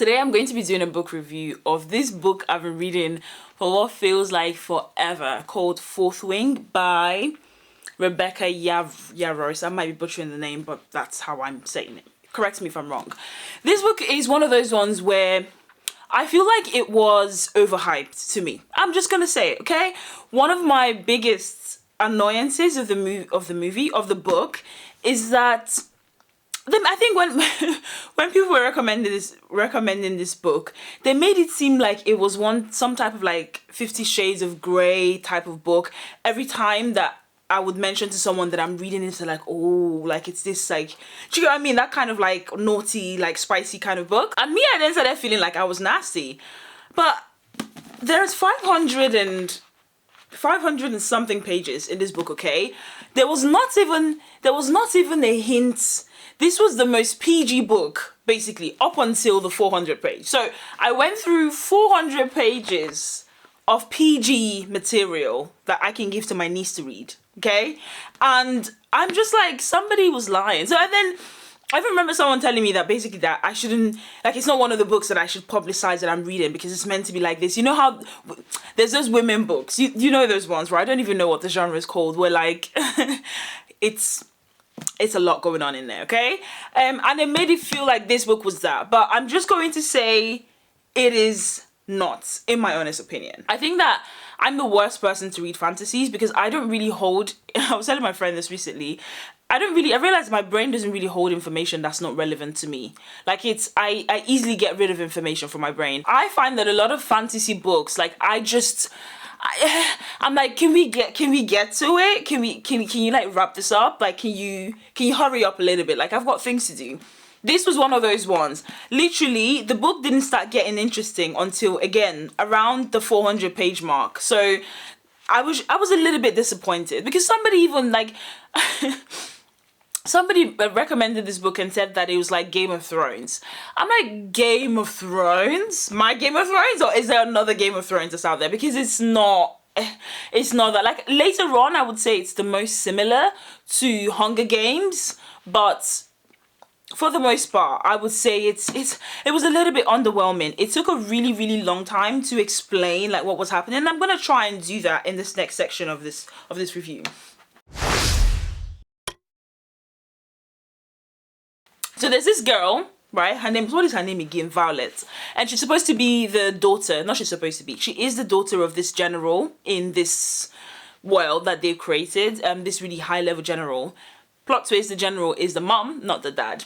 Today I'm going to be doing a book review of this book I've been reading for what feels like forever, called Fourth Wing by Rebecca Yarros. I might be butchering the name, but that's how I'm saying it. Correct me if I'm wrong. This book is one of those ones where I feel like it was overhyped to me. I'm just gonna say it, okay? One of my biggest annoyances of the book is that I think when people were recommending this book, they made it seem like it was some type of like 50 Shades of Grey type of book. Every time that I would mention to someone that I'm reading it, they're like, oh, like it's this like, do you know what I mean? That kind of like naughty, like spicy kind of book. And me, I then started feeling like I was nasty. But there's 500 and something pages in this book, okay? There was not even a hint. This was the most PG book, basically, up until the 400 page. So I went through 400 pages of PG material that I can give to my niece to read, okay? And I'm just like, somebody was lying. So and then I remember someone telling me that basically that I shouldn't, like, it's not one of the books that I should publicize that I'm reading because it's meant to be like this. You know how there's those women books, you know those ones where I don't even know what the genre is called, where like it's a lot going on in there, okay? And it made it feel like this book was that. But I'm just going to say it is not, in my honest opinion. I think that I'm the worst person to read fantasies because I don't really hold, I was telling my friend this recently, I realize my brain doesn't really hold information that's not relevant to me. Like I easily get rid of information from my brain. I find that a lot of fantasy books, like I'm like, can we get to it? Can you like wrap this up? Like, can you hurry up a little bit? Like, I've got things to do. This was one of those ones. Literally, the book didn't start getting interesting until, again, around the 400 page mark. So I was a little bit disappointed because somebody even like somebody recommended this book and said that it was like Game of Thrones. I'm like, Game of Thrones? My Game of Thrones? Or is there another Game of Thrones that's out there? Because it's not that. Like, later on, I would say it's the most similar to Hunger Games, but for the most part, I would say it was a little bit underwhelming. It took a really, really long time to explain like what was happening. And I'm gonna try and do that in this next section of this review. So there's this girl, right? What is her name again? Violet. And she's supposed to be the daughter. Not she's supposed to be. She is the daughter of this general in this world that they've created. This really high level general. Plot twist, the general is the mom, not the dad.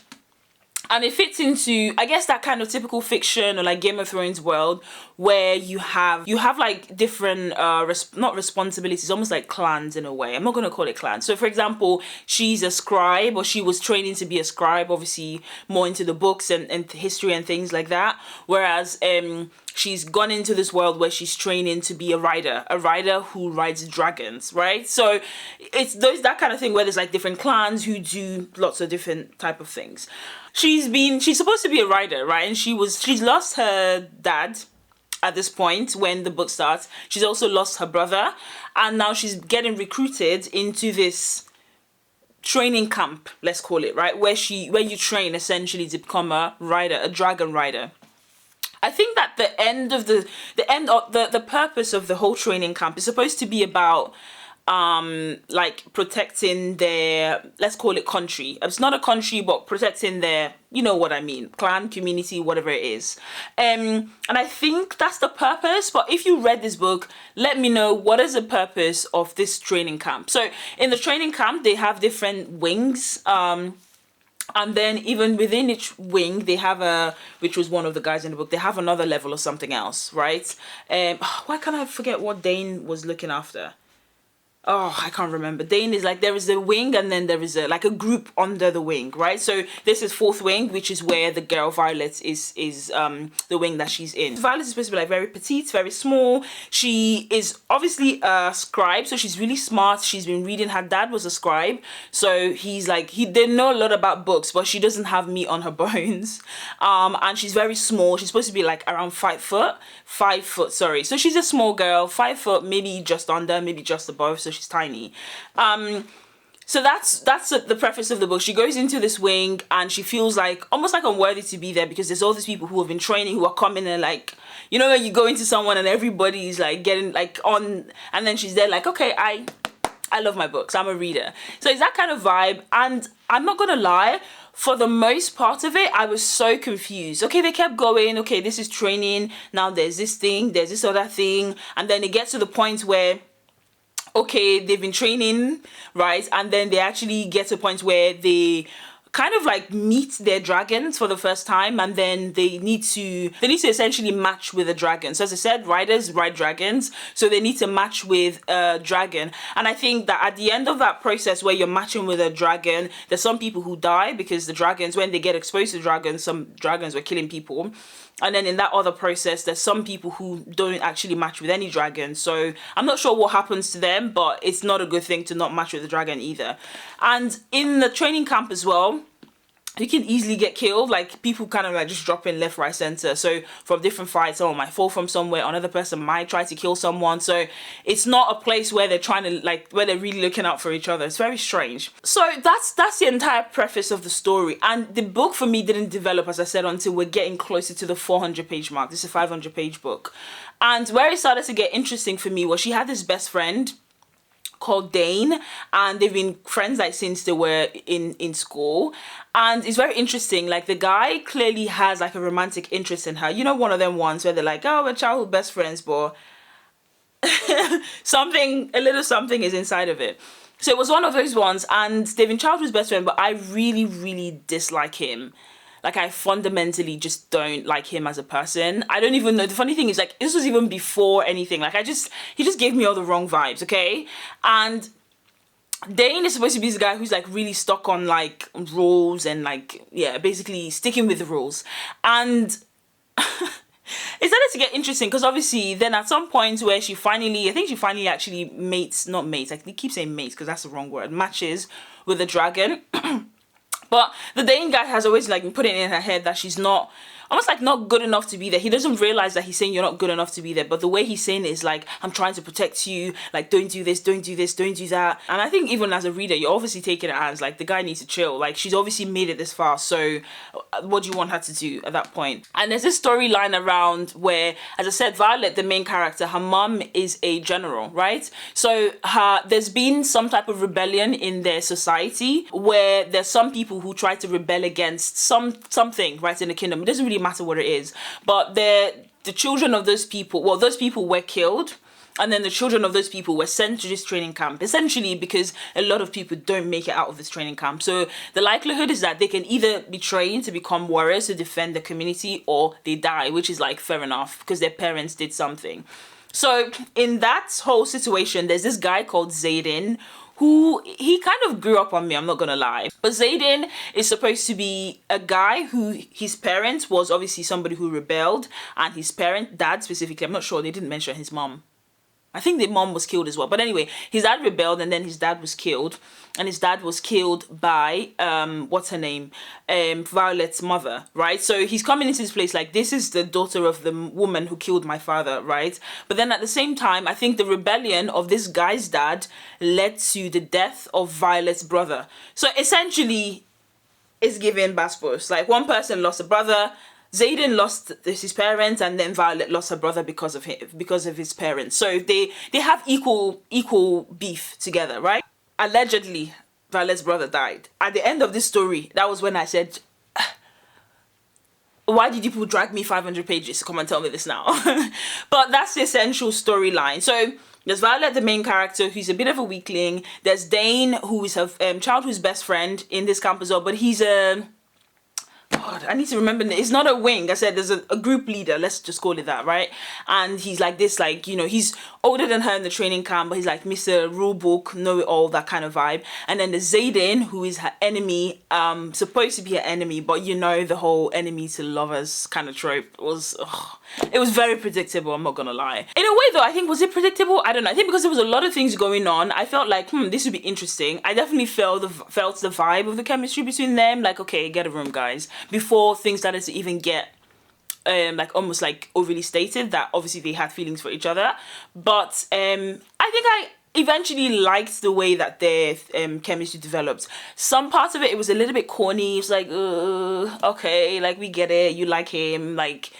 And it fits into, I guess, that kind of typical fiction or like Game of Thrones world where you have like different, not responsibilities, almost like clans in a way. I'm not going to call it clans. So for example, she's a scribe, or she was training to be a scribe, obviously more into the books and history and things like that. Whereas she's gone into this world where she's training to be a rider who rides dragons, right? So it's that kind of thing where there's like different clans who do lots of different type of things. She's supposed to be a rider, right? And she's lost her dad at this point when the book starts. She's also lost her brother, and now she's getting recruited into this training camp, let's call it, right? Where you train essentially to become a rider, a dragon rider. I think that the purpose of the whole training camp is supposed to be about like protecting their, let's call it country. It's not a country, but protecting their, you know what I mean, clan, community, whatever it is. And I think that's the purpose. But if you read this book, let me know, what is the purpose of this training camp? So in the training camp, they have different wings. And then even within each wing, they have which was one of the guys in the book, they have another level or something else, right? Why can't I forget what Dain was looking after? Oh, I can't remember. Dain is like, there is a wing and then there is a group under the wing, right? So this is Fourth Wing, which is where the girl Violet is the wing that she's in. Violet is supposed to be like very petite, very small. She is obviously a scribe, so she's really smart. She's been reading. Her dad was a scribe, so he's like, he didn't know a lot about books, but she doesn't have meat on her bones. And she's very small. She's supposed to be like around 5 foot. 5 foot, sorry. So she's a small girl, 5 foot, maybe just under, maybe just above. So she's tiny. So that's the preface of the book. She goes into this wing and she feels like almost like unworthy to be there because there's all these people who have been training, who are coming and like, you know, when you go into someone and everybody's like getting like on, and then she's there like, okay, I love my books, I'm a reader. So it's that kind of vibe. And I'm not gonna lie, for the most part of it, I was so confused. Okay, they kept going, okay, this is training, now there's this thing, there's this other thing, and then it gets to the point where, okay, they've been training, right? And then they actually get to a point where they kind of like meet their dragons for the first time, and then they need to essentially match with a dragon. So as I said, riders ride dragons, so they need to match with a dragon. And I think that at the end of that process where you're matching with a dragon, there's some people who die because the dragons, when they get exposed to dragons, some dragons were killing people. And then in that other process, there's some people who don't actually match with any dragon. So I'm not sure what happens to them, but it's not a good thing to not match with the dragon either. And in the training camp as well, you can easily get killed. Like, people kind of like just drop in left, right, center. So from different fights, someone might fall from somewhere, another person might try to kill someone. So it's not a place where they're trying to like, where they're really looking out for each other. It's very strange. So that's the entire preface of the story. And the book for me didn't develop, as I said, until we're getting closer to the 400-page mark. This is a 500-page book. And where it started to get interesting for me was she had this best friend called Dain, and they've been friends like since they were in school. And it's very interesting, like the guy clearly has like a romantic interest in her, you know, one of them ones where they're like, oh, we're childhood best friends, but a little something is inside of it. So it was one of those ones, and they've been childhood best friends, but I really dislike him. Like, I fundamentally just don't like him as a person. I don't even know. The funny thing is, like, this was even before anything. Like, he just gave me all the wrong vibes, okay? And Dain is supposed to be this guy who's, like, really stuck on, like, rules and, like, yeah, basically sticking with the rules. And it started to get interesting because obviously then at some point where she finally actually I keep saying mates because that's the wrong word, matches with a dragon. But the Dain guy has always like been putting it in her head that she's not, almost like not good enough to be there. He doesn't realize that he's saying you're not good enough to be there, but the way he's saying it is like, I'm trying to protect you, like don't do this, don't do this, don't do that. And I think even as a reader, you're obviously taking it as like the guy needs to chill. Like, she's obviously made it this far, so what do you want her to do at that point? And there's this storyline around where, as I said, Violet, the main character, her mum is a general, right? So there's been some type of rebellion in their society where there's some people who try to rebel against something, right, in the kingdom. It doesn't really matter what it is, but the children of those people, well, those people were killed, and then the children of those people were sent to this training camp, essentially because a lot of people don't make it out of this training camp. So the likelihood is that they can either be trained to become warriors to defend the community, or they die, which is like fair enough because their parents did something. So in that whole situation, there's this guy called Xaden, who, he kind of grew up on me, I'm not gonna lie. But Xaden is supposed to be a guy who, his parent was obviously somebody who rebelled, and his parent, dad specifically, I'm not sure, they didn't mention his mom. I think the mom was killed as well. But anyway, his dad rebelled, and then his dad was killed. And his dad was killed by, what's her name? Violet's mother, right? So he's coming into this place like, this is the daughter of the woman who killed my father, right? But then at the same time, I think the rebellion of this guy's dad led to the death of Violet's brother. So essentially, it's giving Baspos. Like, one person lost a brother, Xaden lost his parents, and then Violet lost her brother because of his parents. So they have equal beef together, right? Allegedly, Violet's brother died. At the end of this story, that was when I said, why did you drag me 500 pages to come and tell me this now? But that's the essential storyline. So there's Violet, the main character, who's a bit of a weakling. There's Dain, who is her childhood's best friend in this camp as well, but he's a... God, I need to remember, it's not a wing. I said there's a group leader, let's just call it that, right? And he's like this, like, you know, he's older than her in the training camp, but he's like Mr. Rulebook, know-it-all, that kind of vibe. And then there's Xaden, who is her enemy, supposed to be her enemy, but you know, the whole enemy to lovers kind of trope was, it was very predictable, I'm not gonna lie. In a way though, I think, was it predictable? I don't know. I think because there was a lot of things going on, I felt like, this would be interesting. I definitely felt the vibe of the chemistry between them, like, okay, get a room, guys. Before things started to even get like almost like overly stated that obviously they had feelings for each other. But I think eventually liked the way that their chemistry developed. Some parts of it was a little bit corny. It's like, okay, like we get it. You like him. Like,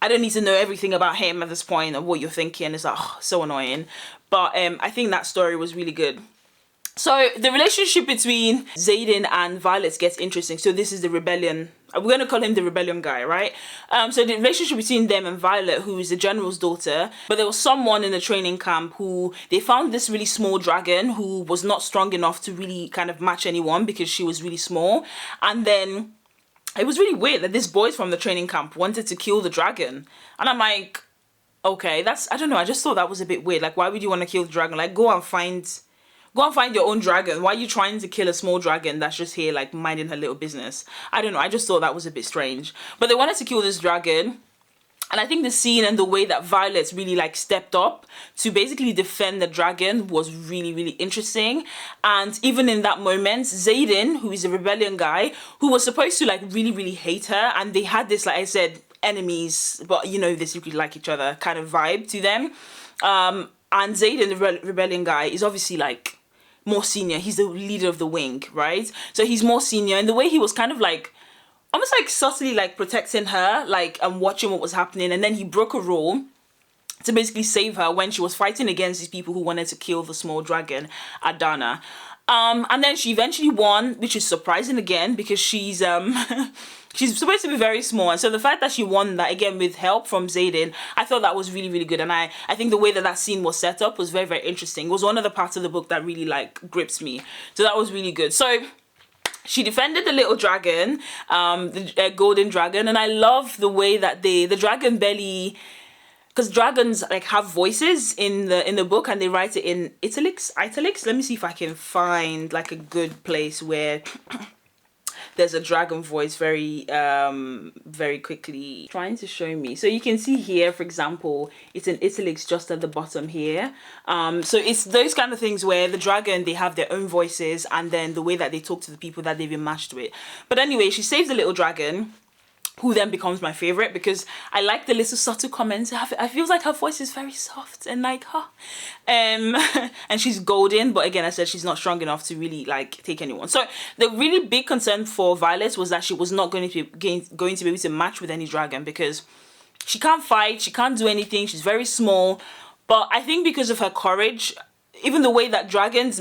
I don't need to know everything about him at this point of what you're thinking. It's like, oh, so annoying. But I think that story was really good. So the relationship between Xaden and Violet gets interesting. So this is the rebellion. We're going to call him the rebellion guy, right? So the relationship between them and Violet, who is the general's daughter, but there was someone in the training camp who they found this really small dragon who was not strong enough to really kind of match anyone because she was really small. And then it was really weird that this boys from the training camp wanted to kill the dragon. And I'm like, okay, I don't know. I just thought that was a bit weird. Like, why would you want to kill the dragon? Like, go and find your own dragon. Why are you trying to kill a small dragon that's just here, like, minding her little business? I don't know. I just thought that was a bit strange. But they wanted to kill this dragon. And I think the scene and the way that Violet really, like, stepped up to basically defend the dragon was really, really interesting. And even in that moment, Xaden, who is a rebellion guy, who was supposed to, like, really, really hate her. And they had this, like I said, enemies, but, you know, they secretly like each other kind of vibe to them. And Xaden, the rebellion guy, is obviously, like, more senior. He's the leader of the wing, right? So he's more senior, and the way he was kind of like almost like subtly like protecting her, like, and watching what was happening, and then he broke a rule to basically save her when she was fighting against these people who wanted to kill the small dragon, Adana. And then she eventually won, which is surprising again because she's she's supposed to be very small, and so the fact that she won that again with help from Xaden, I thought that was really, really good. And I think the way that that scene was set up was very, very interesting. It was one of the parts of the book that really like gripped me, so that was really good. So she defended the little dragon, the golden dragon, and I love the way that the dragon belly, because dragons like have voices in the book, and they write it in italics. Let me see if I can find like a good place where there's a dragon voice very quickly. Trying to show me. So you can see here, for example, it's in italics just at the bottom here. So it's those kind of things where the dragon, they have their own voices, and then the way that they talk to the people that they've been matched with. But anyway, she saves the little dragon, who then becomes my favorite because I like the little subtle comments. I feel like her voice is very soft and like, huh. And she's golden, but again, I said she's not strong enough to really like take anyone. So the really big concern for Violet was that she was not going to be able to match with any dragon because she can't fight, she can't do anything, she's very small. But I think because of her courage, even the way that dragons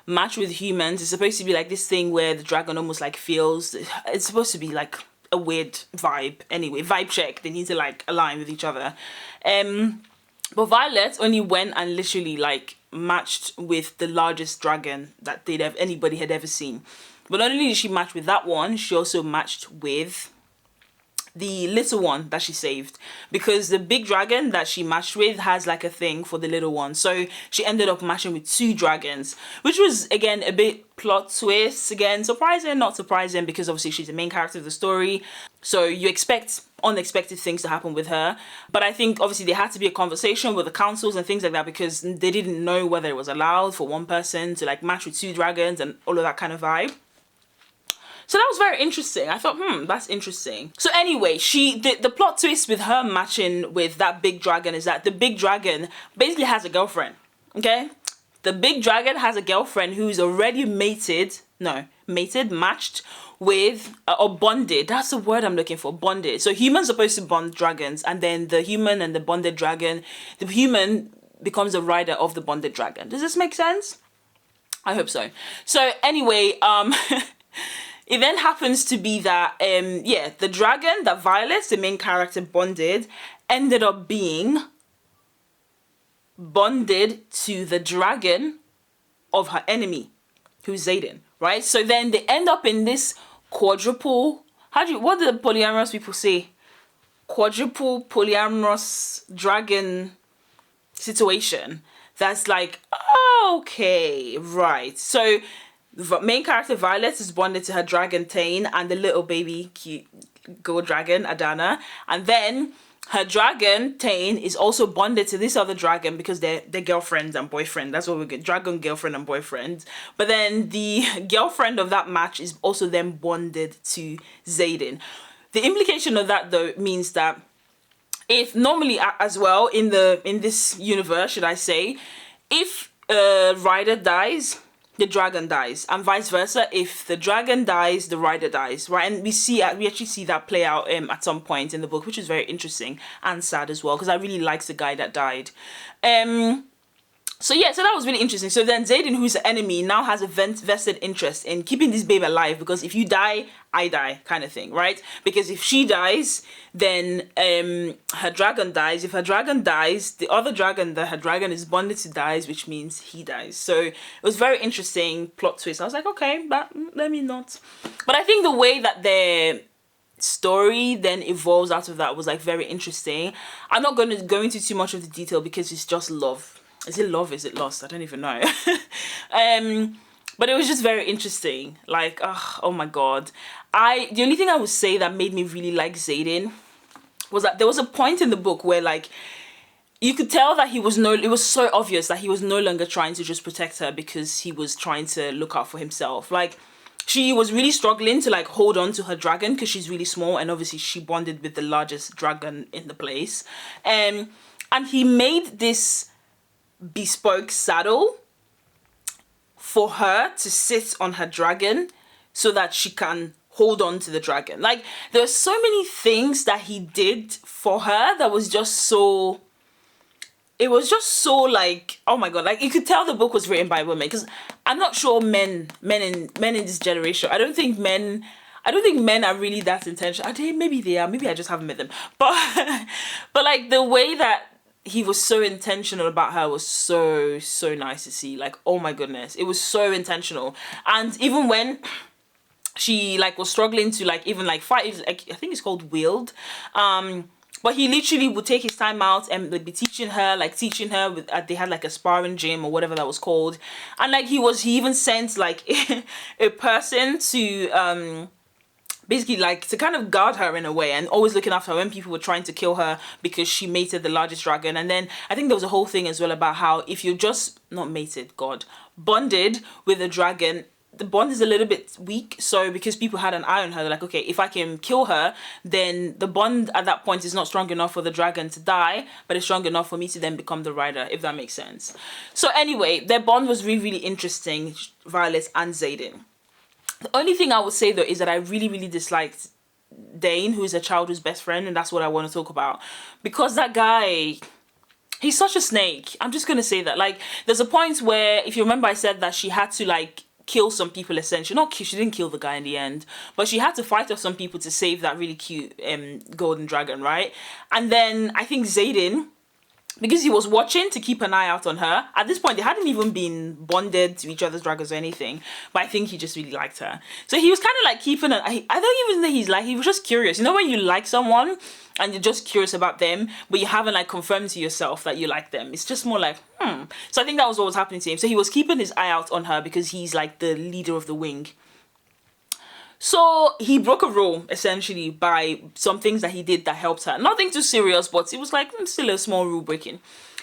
match with humans is supposed to be like this thing where the dragon almost like feels, it's supposed to be like a weird vibe. Anyway, vibe check, they need to like align with each other. But Violet only went and literally like matched with the largest dragon that anybody had ever seen. But not only did she match with that one, she also matched with the little one that she saved, because the big dragon that she matched with has like a thing for the little one. So she ended up matching with 2 dragons, which was again a bit plot twist. Again, surprising, not surprising, because obviously she's the main character of the story. So you expect unexpected things to happen with her. But I think obviously there had to be a conversation with the councils and things like that, because they didn't know whether it was allowed for one person to like match with 2 dragons and all of that kind of vibe. So that was very interesting. I thought, that's interesting. So anyway, the plot twist with her matching with that big dragon is that the big dragon basically has a girlfriend, okay? The big dragon has a girlfriend who's already matched with, or bonded. That's the word I'm looking for, bonded. So humans are supposed to bond dragons, and then the human and the bonded dragon, the human becomes a rider of the bonded dragon. Does this make sense? I hope so. So anyway, it then happens to be that, the dragon that Violet, the main character, bonded, ended up being bonded to the dragon of her enemy, who's Xaden, right? So then they end up in this quadruple, what do the polyamorous people say? Quadruple polyamorous dragon situation. That's like, okay, right. So the main character Violet is bonded to her dragon Dain and the little baby cute gold dragon Adana, and then her dragon Dain is also bonded to this other dragon because they're girlfriends and boyfriend. That's what we get, dragon girlfriend and boyfriend. But then the girlfriend of that match is also then bonded to Xaden. The implication of that though means that if normally as well in this universe, should I say, if a rider dies, the dragon dies, and vice versa. If the dragon dies, the rider dies, right? And we actually see that play out at some point in the book, which is very interesting and sad as well, because I really liked the guy that died. So yeah, so that was really interesting. So then Xaden, who's the enemy, now has a vested interest in keeping this babe alive, because if you die, I die, kind of thing, right? Because if she dies, then her dragon dies. If her dragon dies, the other dragon that her dragon is bonded to dies, which means he dies. So it was very interesting plot twist. I was like, okay, but let me not. But I think the way that their story then evolves out of that was like very interesting. I'm not going to go into too much of the detail because it's just love. Is it love? Is it lost? I don't even know. But it was just very interesting. Like, oh my god. The only thing I would say that made me really like Xaden was that there was a point in the book where like you could tell that it was so obvious that he was no longer trying to just protect her because he was trying to look out for himself. Like, she was really struggling to like hold on to her dragon because she's really small, and obviously she bonded with the largest dragon in the place. And he made this bespoke saddle for her to sit on her dragon so that she can hold on to the dragon. Like, there are so many things that he did for her that was just so, it was just so like, oh my god, like you could tell the book was written by women, because I'm not sure men in this generation, I don't think men are really that intentional. Maybe they are, maybe I just haven't met them, but like the way that he was so intentional about her was so nice to see. Like, oh my goodness, it was so intentional. And even when she like was struggling to like even like fight, like, I think it's called wield, but he literally would take his time out and like be teaching her with they had like a sparring gym or whatever that was called, and like he even sent like a person to basically like to kind of guard her in a way, and always looking after her when people were trying to kill her because she mated the largest dragon. And then I think there was a whole thing as well about how if you're just not mated, bonded with a dragon, the bond is a little bit weak. So because people had an eye on her, they're like, okay, if I can kill her, then the bond at that point is not strong enough for the dragon to die, but it's strong enough for me to then become the rider, if that makes sense. So anyway, their bond was really interesting, Violet and Xaden. The only thing I would say though is that I really disliked Dain, who is a childhood's best friend, and that's what I want to talk about, because that guy, he's such a snake. I'm just gonna say that. Like, there's a point where, if you remember, I said that she had to like kill some people, essentially. She didn't kill the guy in the end, but she had to fight off some people to save that really cute golden dragon, right? And then I think Xaden, because he was watching to keep an eye out on her. At this point, they hadn't even been bonded to each other's dragons or anything, but I think he just really liked her. So he was kind of like keeping an eye. I don't even think he was just curious. You know when you like someone and you're just curious about them, but you haven't like confirmed to yourself that you like them. It's just more like, So I think that was what was happening to him. So he was keeping his eye out on her because he's like the leader of the wing. So he broke a rule, essentially, by some things that he did that helped her. Nothing too serious, but it was like still a small rule breaking.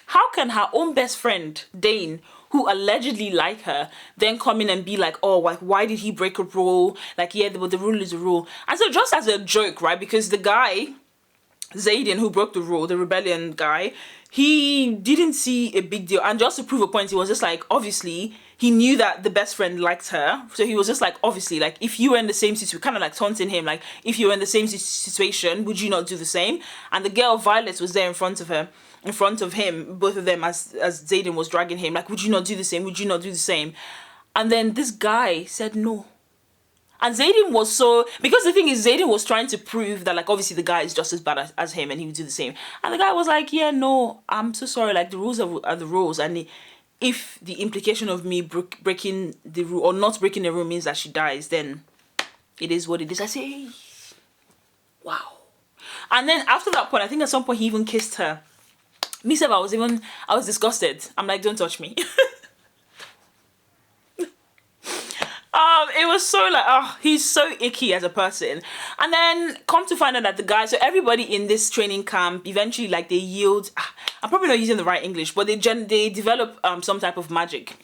How can her own best friend, Dain, who allegedly liked her, then come in and be like, oh, like, why did he break a rule? Like, yeah, but the rule is a rule. And so just as a joke, right, because the guy, Xaden, who broke the rule, the rebellion guy, he didn't see a big deal. And just to prove a point, he was just like, obviously, he knew that the best friend liked her. So he was just like, obviously, like, if you were in the same situation, kind of like taunting him, like, if you were in the same situation, would you not do the same? And the girl, Violet, was there in front of him, both of them, as Xaden was dragging him, like, would you not do the same? Would you not do the same? And then this guy said no. And Xaden was so, because the thing is, Xaden was trying to prove that, like, obviously the guy is just as bad as him and he would do the same. And the guy was like, yeah, no, I'm so sorry, like, the rules are the rules. And if the implication of me breaking the rule or not breaking the rule means that she dies, then it is what it is. I say, hey, wow. And then after that point, I think at some point he even kissed her. Myself, I was disgusted. I'm like, don't touch me. It was so like, oh, he's so icky as a person. And then come to find out that the guy, so everybody in this training camp, eventually like they yield, I'm probably not using the right English, but they develop some type of magic.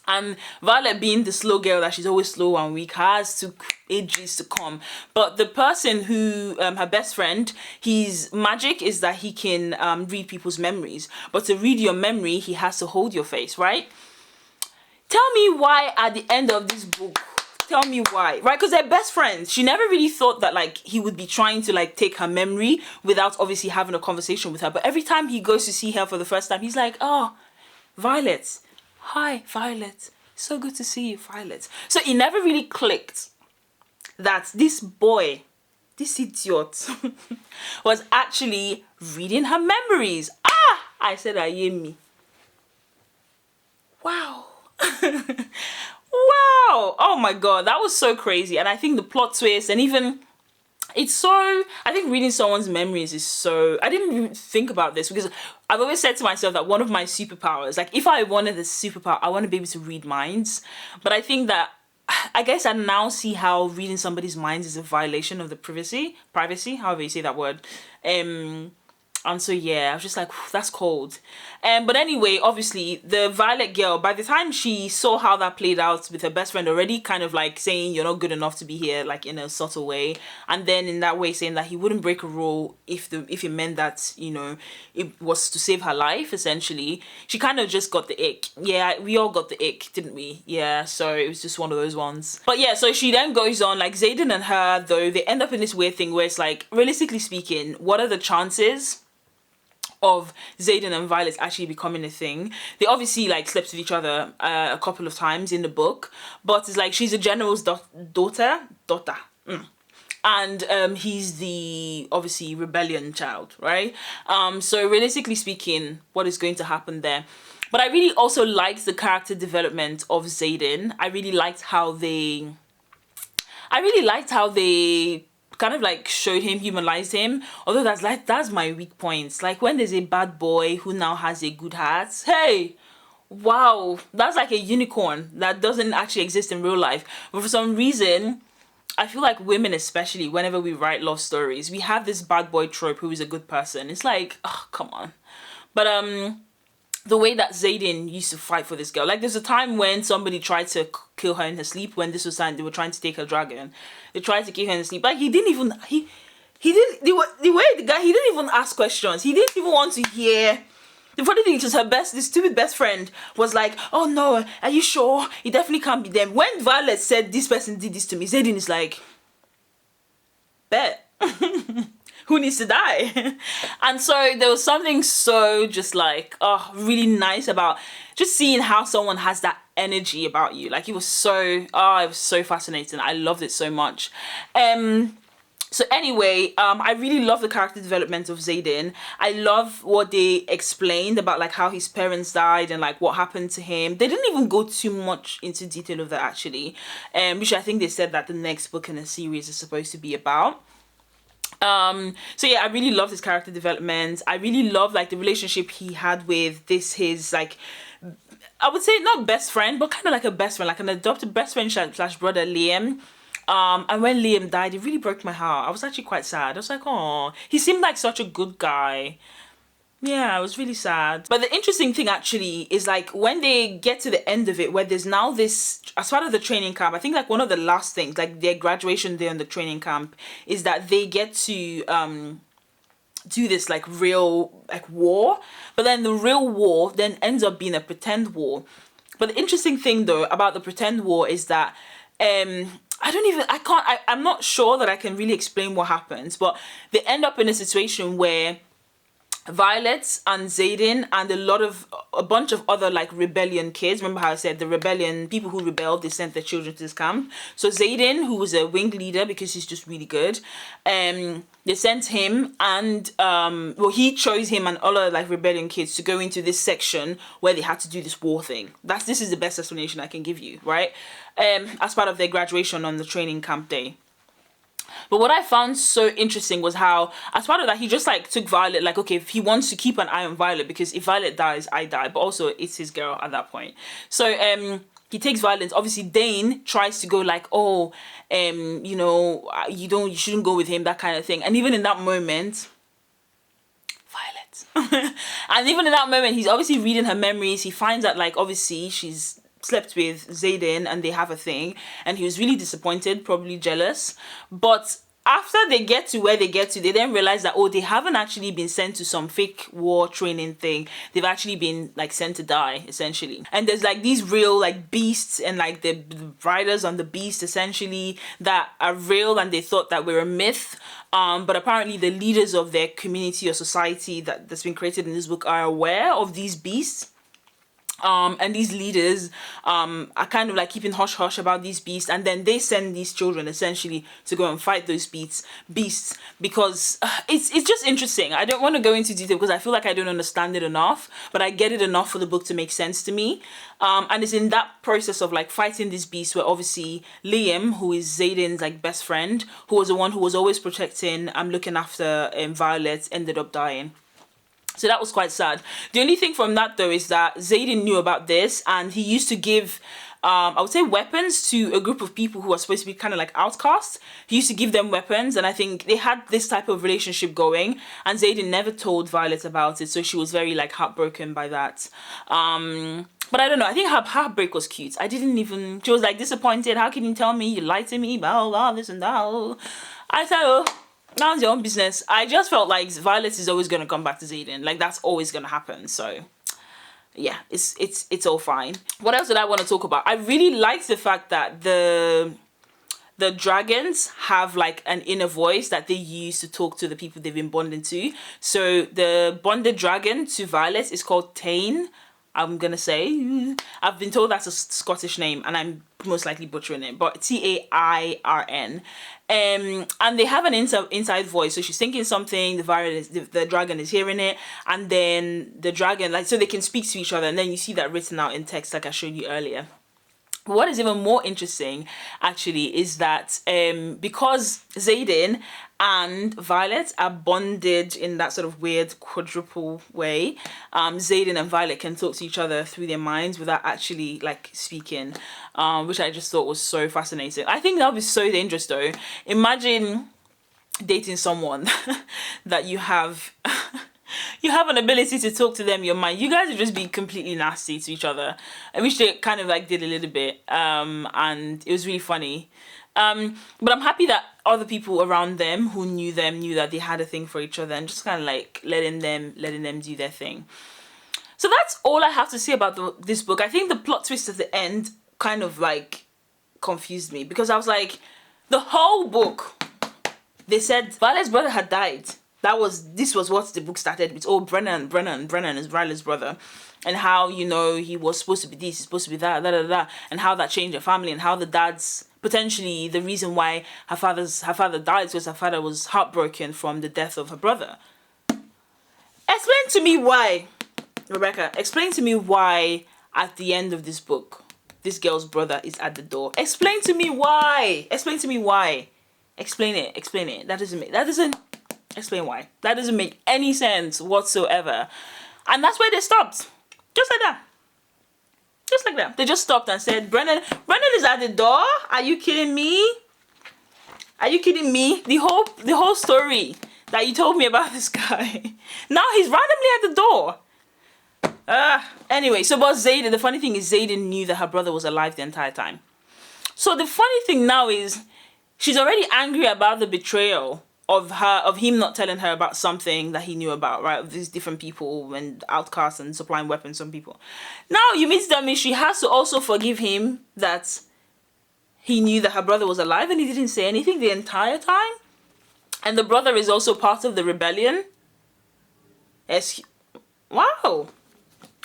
And Violet, being the slow girl that she's always slow and weak, has to ages to come. But the person who, her best friend, his magic is that he can read people's memories. But to read your memory, he has to hold your face, right? Tell me why at the end of this book, tell me why, right? Because they're best friends. She never really thought that like he would be trying to like take her memory without obviously having a conversation with her. But every time he goes to see her for the first time, he's like, oh, Violet. Hi, Violet. So good to see you, Violet. So it never really clicked that this boy, this idiot, was actually reading her memories. I said, I hear me. Wow. Wow. Oh my God. That was so crazy. And I think the plot twist and even it's so, I think reading someone's memories is so, I didn't even think about this because I've always said to myself that one of my superpowers, like if I wanted a superpower, I want to be able to read minds. But I think that, I guess I now see how reading somebody's minds is a violation of the privacy, however you say that word. And so yeah, I was just like, that's cold. But anyway, obviously the Violet girl, by the time she saw how that played out with her best friend already kind of like saying you're not good enough to be here, like in a subtle way, and then in that way saying that he wouldn't break a rule if it meant that, you know, it was to save her life essentially, she kind of just got the ick. Yeah, we all got the ick, didn't we? Yeah, so it was just one of those ones. But yeah, so she then goes on, like Xaden and her though, they end up in this weird thing where it's like, realistically speaking, what are the chances of Xaden and Violet actually becoming a thing? They obviously like slept with each other a couple of times in the book, but it's like she's a general's daughter. And he's the obviously rebellion child, right? So realistically speaking, what is going to happen there? But I really also liked the character development of Xaden. I really liked how they kind of like showed him, humanized him. Although that's my weak points. Like when there's a bad boy who now has a good heart, hey, wow, that's like a unicorn that doesn't actually exist in real life. But for some reason, I feel like women especially, whenever we write love stories, we have this bad boy trope who is a good person. It's like, oh, come on. But the way that Xaden used to fight for this girl. Like there's a time when somebody tried to kill her in her sleep when this was time they were trying to take her dragon. They tried to kill her in her sleep. Like he didn't even ask questions. He didn't even want to hear. The funny thing is the stupid best friend was like, oh no, are you sure? It definitely can't be them. When Violet said this person did this to me, Xaden is like, bet. Who needs to die? And so there was something so just like, oh, really nice about just seeing how someone has that energy about you. Like it was so fascinating. I loved it so much. So anyway, I really love the character development of Xaden. I love what they explained about like how his parents died and like what happened to him. They didn't even go too much into detail of that actually, which I think they said that the next book in the series is supposed to be about. So yeah, I really love his character development. I really love like the relationship he had with his like, I would say not best friend, but kind of like a best friend, like an adopted best friend slash brother, Liam. And when Liam died, it really broke my heart. I was actually quite sad. I was like, oh, he seemed like such a good guy. Yeah, I was really sad. But the interesting thing actually is like when they get to the end of it, where there's now this, as part of the training camp, I think like one of the last things, like their graduation day on the training camp, is that they get to do this like real like war. But then the real war then ends up being a pretend war. But the interesting thing though about the pretend war is that I'm not sure that I can really explain what happens, but they end up in a situation where Violet and Xaden and a bunch of other like rebellion kids. Remember how I said the rebellion people who rebelled, they sent their children to this camp. So Xaden, who was a wing leader because he's just really good, they sent him and he chose him and other like rebellion kids to go into this section where they had to do this war thing. This is the best explanation I can give you, right? As part of their graduation on the training camp day. But what I found so interesting was how, as part of that, he just like took Violet, like, okay, if he wants to keep an eye on Violet, because if Violet dies, I die, but also it's his girl at that point. So he takes Violet. Obviously Dain tries to go like, oh, you know, you shouldn't go with him, that kind of thing. And even in that moment, Violet. And even in that moment, he's obviously reading her memories. He finds that like obviously she's slept with Xaden and they have a thing, and he was really disappointed, probably jealous. But after they get to where they get to, they then realize that, oh, they haven't actually been sent to some fake war training thing. They've actually been like sent to die, essentially. And there's like these real like beasts and like the riders on the beast, essentially, that are real, and they thought that we're a myth. But apparently the leaders of their community or society that's been created in this book are aware of these beasts. And these leaders are kind of like keeping hush hush about these beasts, and then they send these children essentially to go and fight those beasts because it's just interesting. I don't want to go into detail because I feel like I don't understand it enough, but I get it enough for the book to make sense to me. And it's in that process of like fighting these beasts where obviously Liam, who is Xaden's like best friend, who was the one who was always protecting looking after Violet, ended up dying. So that was quite sad. The only thing from that, though, is that Xaden knew about this, and he used to give, I would say, weapons to a group of people who are supposed to be kind of like outcasts. He used to give them weapons, and I think they had this type of relationship going, and Xaden never told Violet about it, so she was very like heartbroken by that. But I don't know, I think her heartbreak was cute. She was like disappointed. How can you tell me? You lied to me, blah, blah, this and that. I said, oh, that's your own business. I just felt like Violet is always going to come back to Xaden. Like, that's always going to happen. So, yeah, it's all fine. What else did I want to talk about? I really liked the fact that the dragons have, like, an inner voice that they use to talk to the people they've been bonding to. So, the bonded dragon to Violet is called Dain. I'm going to say, I've been told that's a Scottish name, and I'm most likely butchering it, but Tairn. And they have an inside voice, so she's thinking something, the dragon is hearing it, and then the dragon, like, so they can speak to each other, and then you see that written out in text like I showed you earlier. What is even more interesting, actually, is that because Xaden and Violet are bonded in that sort of weird quadruple way, Xaden and Violet can talk to each other through their minds without actually, like, speaking, which I just thought was so fascinating. I think that would be so dangerous, though. Imagine dating someone that you have... you have an ability to talk to them your mind. You guys would just be completely nasty to each other. I wish they kind of like did a little bit. And it was really funny. But I'm happy that other people around them who knew that they had a thing for each other, and just kind of like letting them do their thing. So that's all I have to say about this book. I think the plot twist at the end kind of like confused me, because I was like, the whole book, they said Violet's brother had died. This was what the book started with. Oh, Brennan is Riley's brother, and how, you know, he was supposed to be this, he's supposed to be that, and how that changed her family, and how the dad's potentially the reason why her father died, because her father was heartbroken from the death of her brother. Explain to me why, Rebecca. Explain to me why at the end of this book, this girl's brother is at the door. Explain to me why. Explain it. That doesn't. Explain why. That doesn't make any sense whatsoever. And that's where they stopped. Just like that. Just like that. They just stopped and said, Brennan is at the door? Are you kidding me? The whole story that you told me about this guy. Now he's randomly at the door. Anyway, so about Xaden, the funny thing is Xaden knew that her brother was alive the entire time. So the funny thing now is she's already angry about the betrayal of him not telling her about something that he knew about, right? Of these different people and outcasts and supplying weapons to some people. Now you mean to tell me she has to also forgive him that he knew that her brother was alive and he didn't say anything the entire time? And the brother is also part of the rebellion? Wow.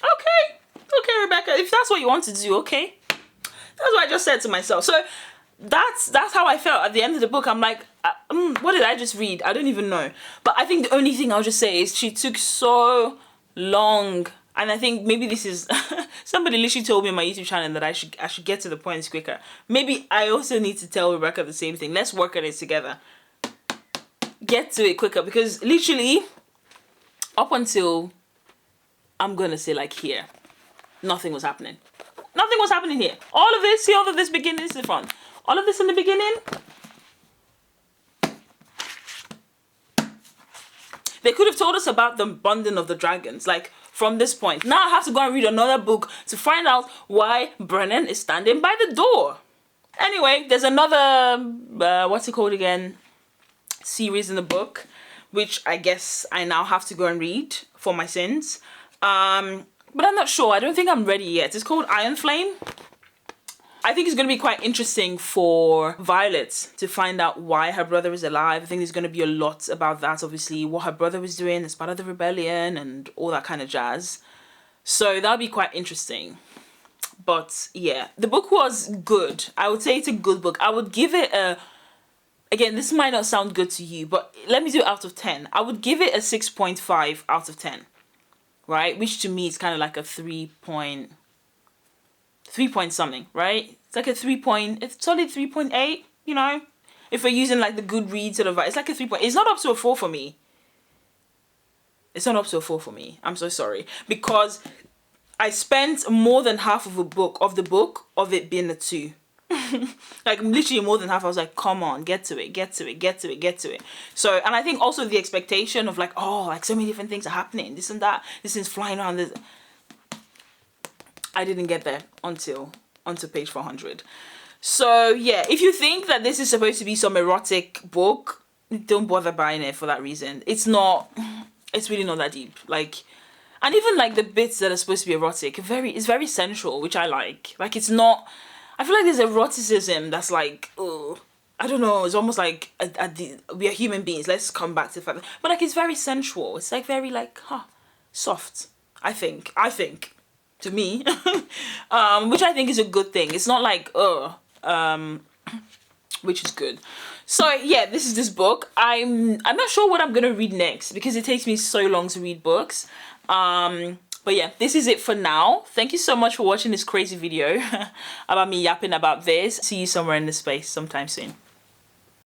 Okay, Rebecca, if that's what you want to do, okay. That's what I just said to myself. So that's how I felt at the end of the book. I'm like, what did I just read? I don't even know. But I think the only thing I'll just say is she took so long. And I think maybe this is somebody literally told me on my YouTube channel that I should get to the points quicker. Maybe I also need to tell Rebecca the same thing. Let's work on it together. Get to it quicker, because literally up until, I'm gonna say, like, here, nothing was happening. Nothing was happening here. All of this, see all of this beginning, this is the front. All of this in the beginning. They could have told us about the bonding of the dragons. Like, from this point. Now I have to go and read another book to find out why Brennan is standing by the door. Anyway, there's another, what's it called again? Series in the book, which I guess I now have to go and read for my sins. But I'm not sure. I don't think I'm ready yet. It's called Iron Flame. I think it's going to be quite interesting for Violet to find out why her brother is alive. I think there's going to be a lot about that, obviously, what her brother was doing as part of the rebellion and all that kind of jazz. So that'll be quite interesting. But yeah, the book was good. I would say it's a good book. I would give it a... Again, this might not sound good to you, but let me do it out of 10. I would give it a 6.5 out of 10. Right? Which to me is kind of like a 3 point something, right? It's like a it's solid 3.8, you know? If we're using like the Goodreads sort of, it's like a 3 point. It's not up to a 4 for me. It's not up to a 4 for me. I'm so sorry. Because I spent more than half of the book of it being a 2. Like literally more than half. I was like, come on, get to it. So, and I think also the expectation of like, oh, like so many different things are happening, this and that, this is flying around, this. I didn't get there until page 400. So yeah, if you think that this is supposed to be some erotic book, don't bother buying it for that reason. It's really not that deep. Like, and even like the bits that are supposed to be erotic, it's very sensual, which I like. Like, it's not, I feel like there's eroticism that's like, oh, I don't know, it's almost like we are human beings, let's come back to the fact that, but like it's very sensual. It's like very like, soft, I think. To me, which I think is a good thing. It's not like, which is good. So yeah, this is this book. I'm not sure what I'm gonna read next because it takes me so long to read books. But yeah, this is it for now. Thank you so much for watching this crazy video about me yapping about this. See you somewhere in the space sometime soon.